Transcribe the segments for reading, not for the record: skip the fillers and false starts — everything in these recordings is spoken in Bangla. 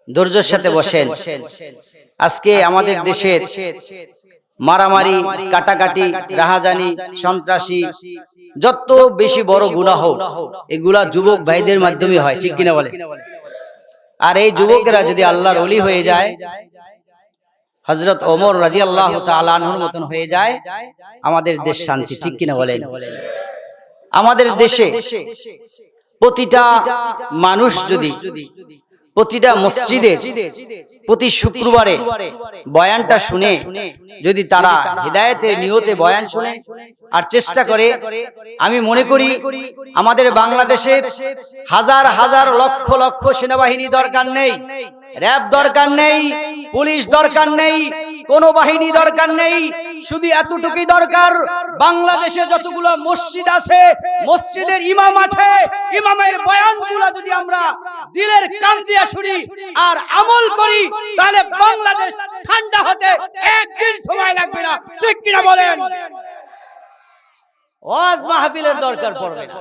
ধৈর্যের সাথে বসেন। আজকে আমাদের দেশের মারামারি, কাটাকাটি, রাহাজানি, সন্ত্রাসী, যত বেশি বড় গুনাহ এগুলা যুবক ভাইদের মাধ্যমে হয়, ঠিক কিনা বলে? আর এই যুবকেরা যদি আল্লাহর ওলি হয়ে যায়, হযরত ওমর রাদিয়াল্লাহু তাআলা আনহুর মতন হয়ে যায়, আমাদের দেশ শান্তি, ঠিক কিনা বলেন? আমাদের দেশে প্রতিটা মানুষ যদি প্রতিটা মসজিদে প্রতি শুক্রবারে বয়ানটা শুনে, যদি তারা হিদায়াতের নিয়তে বয়ান শুনে আর চেষ্টা করে, আমি মনে করি আমাদের বাংলাদেশে হাজার হাজার লক্ষ লক্ষ সেনাবাহিনী দরকার নেই, র‍্যাব দরকার নেই, পুলিশ দরকার নেই, কোনো বাহিনী দরকার নেই। শুধু এতটুকুই দরকার, বাংলাদেশে যতগুলো মসজিদ আছে, মসজিদের ইমাম আছে, ইমামের বয়ানগুলো যদি আমরা দিলের কান দিয়ে শুনি আর আমল করি, তাহলে বাংলাদেশ ঠান্ডা হতে একদিন সময় লাগবে না, ঠিক কিনা বলেন? ওয়াজ মাহফিলের দরকার পড়বে না,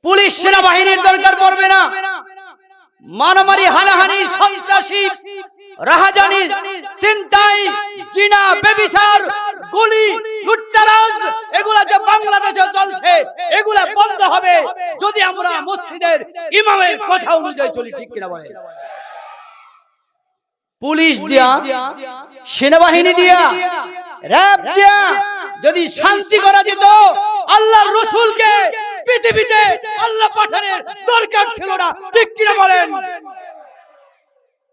পুলিশ সেনাবাহিনীর দরকার পড়বে না, মারামারি, হানাহানি, সন্ত্রাসী, রাহাজানি, ছিনতাই, জিনা, ব্যভিচার, গুলি, লুটতরাজ, এগুলা যে বাংলাদেশে চলছে, এগুলা বন্ধ হবে যদি আমরা মসজিদের ইমামের কথা অনুযায়ী চলি, ঠিক কিনা বলেন? পুলিশ দিয়া, সেনাবাহিনী দিয়া, র‍্যাব দিয়া যদি শান্তি করা যেত, আল্লাহর রাসূলকে পৃথিবীতে আল্লাহ পাঠানোর দরকার ছিল না, ঠিক কিনা বলেন?